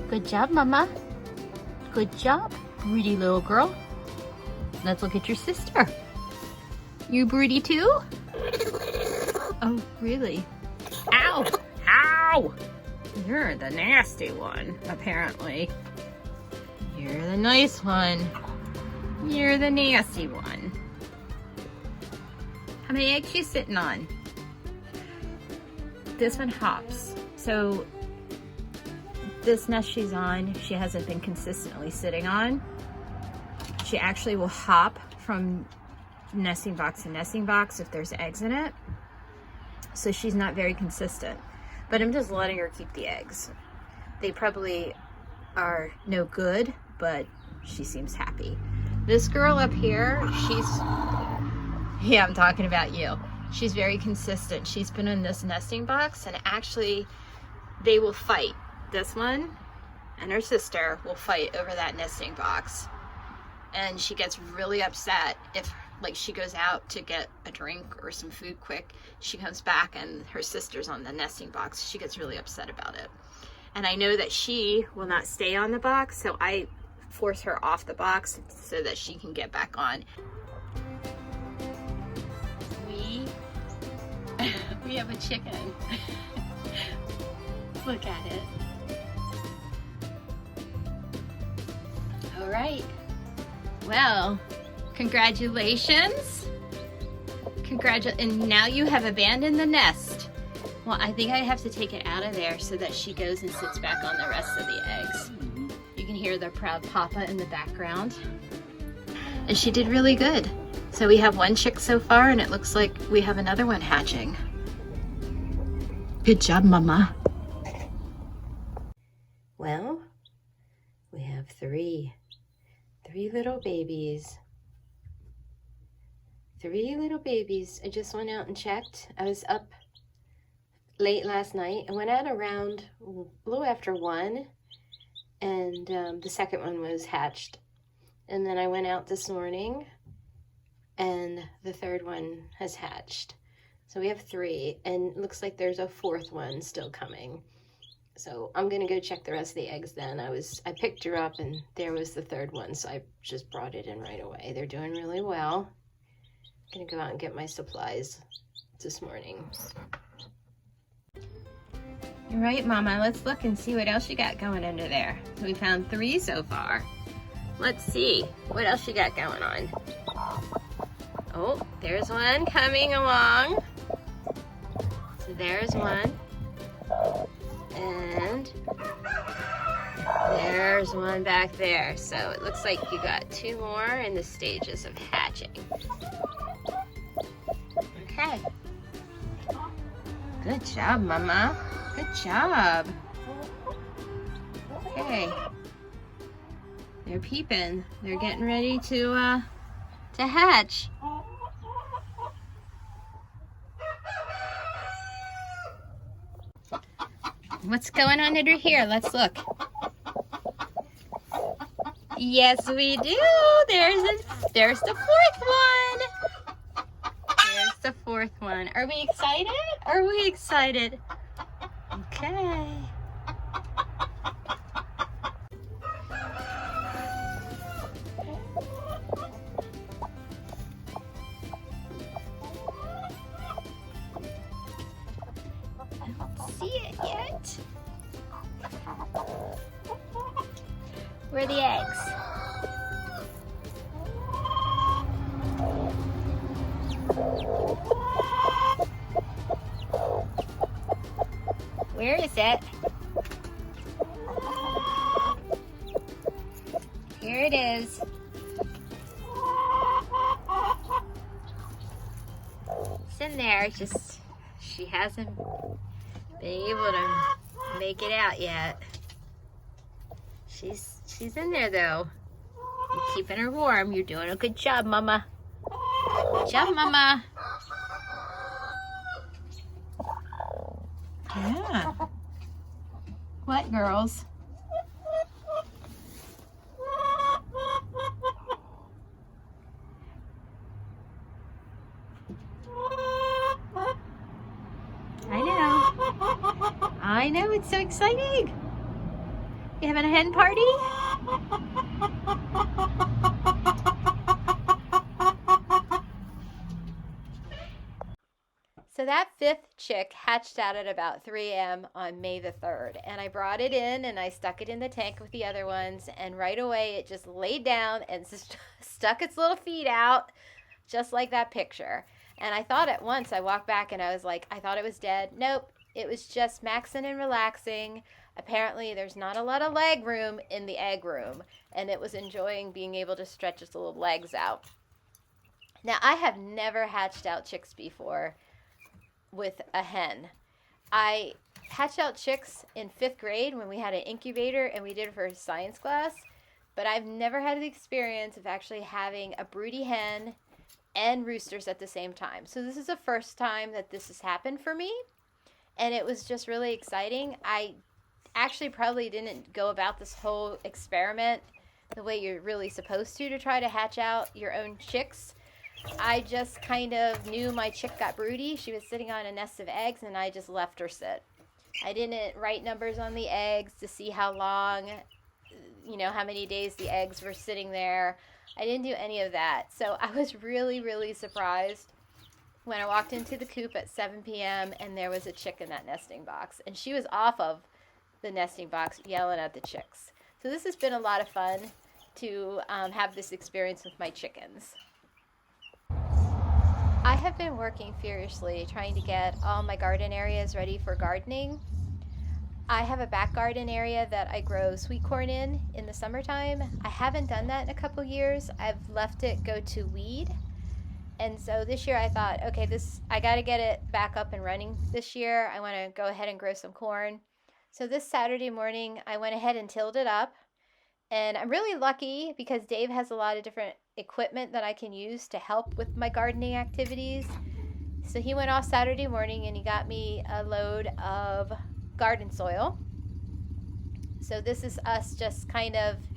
Good job, Mama. Good job, broody little girl. Let's look at your sister. You broody too? Oh, really? Ow! Ow! You're the nasty one, apparently. You're the nice one. You're the nasty one. How many eggs you sitting on? This one hops. So this nest she's on, she hasn't been consistently sitting on. She actually will hop from nesting box to nesting box if there's eggs in it. So she's not very consistent, but I'm just letting her keep the eggs. They probably are no good, but she seems happy. This girl up here, yeah, I'm talking about you. She's very consistent. She's been in this nesting box, and actually they will fight. This one and her sister will fight over that nesting box. And she gets really upset if, like, she goes out to get a drink or some food quick, she comes back and her sister's on the nesting box. She gets really upset about it. And I know that she will not stay on the box, so I force her off the box so that she can get back on. We have a chicken. Look at it. All right. Well, congratulations. And now you have abandoned the nest. Well, I think I have to take it out of there so that she goes and sits back on the rest of the eggs. You can hear the proud papa in the background. And she did really good. So we have one chick so far, and it looks like we have another one hatching. Good job, Mama. Well, we have three little babies. 3 little babies. I just went out and checked. I was up late last night. I went out around a little after 1, and the second one was hatched. And then I went out this morning, and the third one has hatched. So we have 3, and it looks like there's a 4th one still coming. So I'm gonna go check the rest of the eggs then. I picked her up and there was the 3rd one, so I just brought it in right away. They're doing really well. I'm gonna go out and get my supplies this morning. You're right, Mama. Let's look and see what else you got going under there. We found 3 so far. Let's see what else you got going on. Oh, there's one coming along. So there's one. And there's one back there. So it looks like you got 2 more in the stages of hatching. Okay. Good job, Mama. Good job. Okay. They're peeping. They're getting ready to hatch. What's going on under here? Let's look. Yes, we do. There's the 4th one. There's the 4th one. Are we excited? Are we excited? Okay. See it yet? Where are the eggs? Where is it? Here it is. It's in there, just she hasn't been able to make it out yet. She's in there though. You're keeping her warm. You're doing a good job, Mama. Good job, Mama. Yeah. What, girls? I know, it's so exciting. You having a hen party? So that fifth chick hatched out at about 3 a.m. on May the 3rd. And I brought it in and I stuck it in the tank with the other ones. And right away it just laid down and stuck its little feet out, just like that picture. And I thought at once, I walked back and I was like, I thought it was dead. Nope, it was just maxing and relaxing. Apparently there's not a lot of leg room in the egg room. And it was enjoying being able to stretch its little legs out. Now, I have never hatched out chicks before with a hen. I hatched out chicks in 5th grade when we had an incubator and we did it for a science class, but I've never had the experience of actually having a broody hen and roosters at the same time. So this is the first time that this has happened for me, and it was just really exciting. I actually probably didn't go about this whole experiment the way you're really supposed to try to hatch out your own chicks. I just kind of knew my chick got broody. She was sitting on a nest of eggs, and I just left her sit. I didn't write numbers on the eggs to see how long, how many days the eggs were sitting there. I didn't do any of that. So I was really, really surprised when I walked into the coop at 7 p.m. and there was a chick in that nesting box. And she was off of the nesting box yelling at the chicks. So this has been a lot of fun to have this experience with my chickens. I have been working furiously trying to get all my garden areas ready for gardening. I have a back garden area that I grow sweet corn in the summertime. I haven't done that in a couple years. I've left it go to weed. And so this year I thought, okay, I got to get it back up and running this year. I want to go ahead and grow some corn. So this Saturday morning I went ahead and tilled it up. And I'm really lucky because Dave has a lot of different equipment that I can use to help with my gardening activities. So he went off Saturday morning and he got me a load of garden soil. So this is us just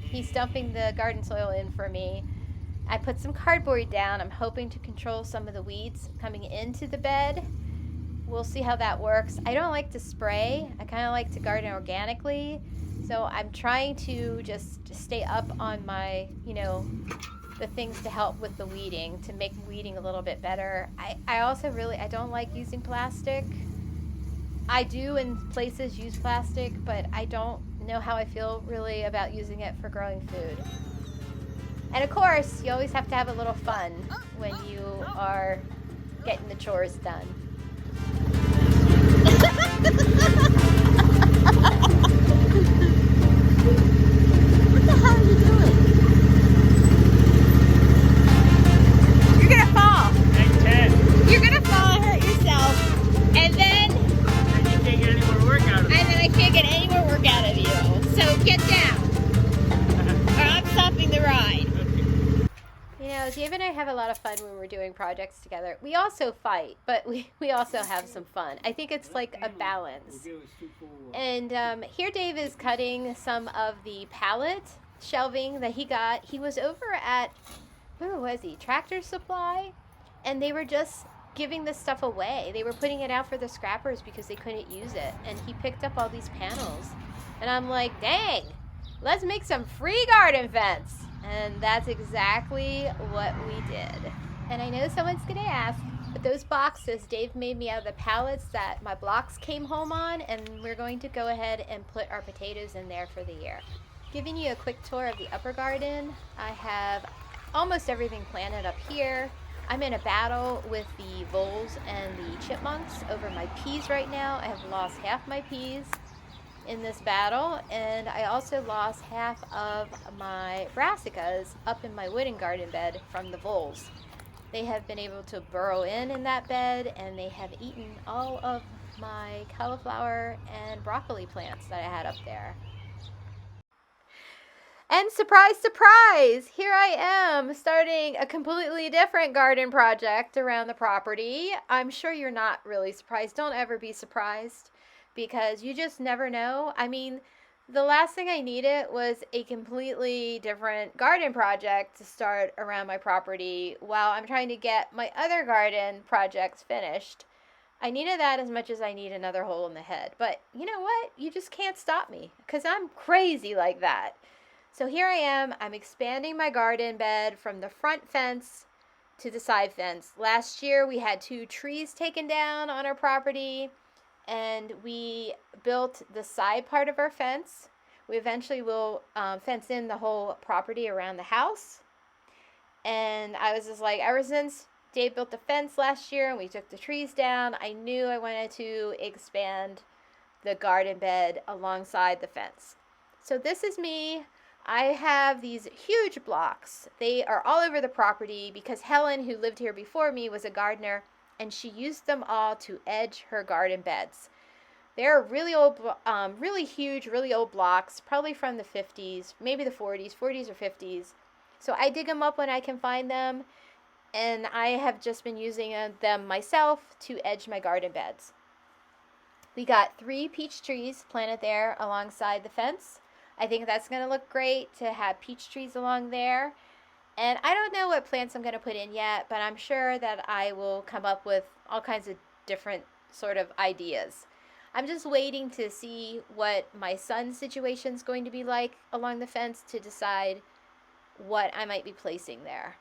he's dumping the garden soil in for me. I put some cardboard down. I'm hoping to control some of the weeds coming into the bed. We'll see how that works. I don't like to spray. I kind of like to garden organically. So I'm trying to just stay up on my, the things to help with the weeding, to make weeding a little bit better. I also I don't like using plastic. I do in places use plastic, but I don't know how I feel really about using it for growing food. And of course, you always have to have a little fun when you are getting the chores done. What the hell are you doing? You're gonna fall. You're gonna fall and hurt yourself, and then you can't get any more work out of me. And then I can't get any more work out of you. So get down, or I'm stopping the ride. Dave and I have a lot of fun when we're doing projects together. We also fight, but we also have some fun. I think it's like a balance. And here Dave is cutting some of the pallet shelving that he got. He was over at, where was he? Tractor Supply, and they were just giving this stuff away. They were putting it out for the scrappers because they couldn't use it. And he picked up all these panels. And I'm like, dang, let's make some free garden vents. And that's exactly what we did. And I know someone's going to ask, but those boxes Dave made me out of the pallets that my blocks came home on, and we're going to go ahead and put our potatoes in there for the year. Giving you a quick tour of the upper garden. I have almost everything planted up here. I'm in a battle with the voles and the chipmunks over my peas right now. I have lost half my peas in this battle, and I also lost half of my brassicas up in my wooden garden bed from the voles. They have been able to burrow in that bed, and they have eaten all of my cauliflower and broccoli plants that I had up there. And surprise, surprise, here I am starting a completely different garden project around the property. I'm sure you're not really surprised. Don't ever be surprised, because you just never know. I mean, the last thing I needed was a completely different garden project to start around my property while I'm trying to get my other garden projects finished. I needed that as much as I need another hole in the head. But you know what? You just can't stop me because I'm crazy like that. So here I am. I'm expanding my garden bed from the front fence to the side fence. Last year we had 2 trees taken down on our property, and we built the side part of our fence. We eventually will fence in the whole property around the house. And I was just like, ever since Dave built the fence last year and we took the trees down, I knew I wanted to expand the garden bed alongside the fence. So this is me. I have these huge blocks. They are all over the property because Helen, who lived here before me, was a gardener, and she used them all to edge her garden beds. They're really old, really huge, really old blocks, probably from the 50s, maybe the 40s or 50s. So I dig them up when I can find them, and I have just been using them myself to edge my garden beds. We got 3 peach trees planted there alongside the fence. I think that's going to look great to have peach trees along there. And I don't know what plants I'm going to put in yet, but I'm sure that I will come up with all kinds of different sort of ideas. I'm just waiting to see what my son's situation is going to be like along the fence to decide what I might be placing there.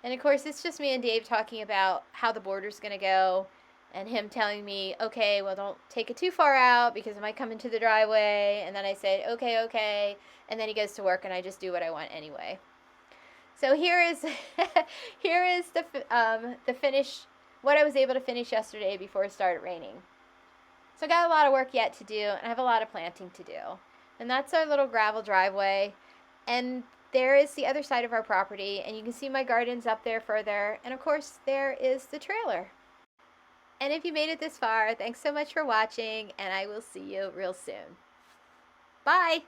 And of course, it's just me and Dave talking about how the border's going to go, and him telling me, okay, well, don't take it too far out because it might come into the driveway. And then I say, okay. And then he goes to work, and I just do what I want anyway. So here is the finish, what I was able to finish yesterday before it started raining. So I got a lot of work yet to do, and I have a lot of planting to do. And that's our little gravel driveway. And there is the other side of our property, and you can see my gardens up there further. And of course, there is the trailer. And if you made it this far, thanks so much for watching, and I will see you real soon. Bye!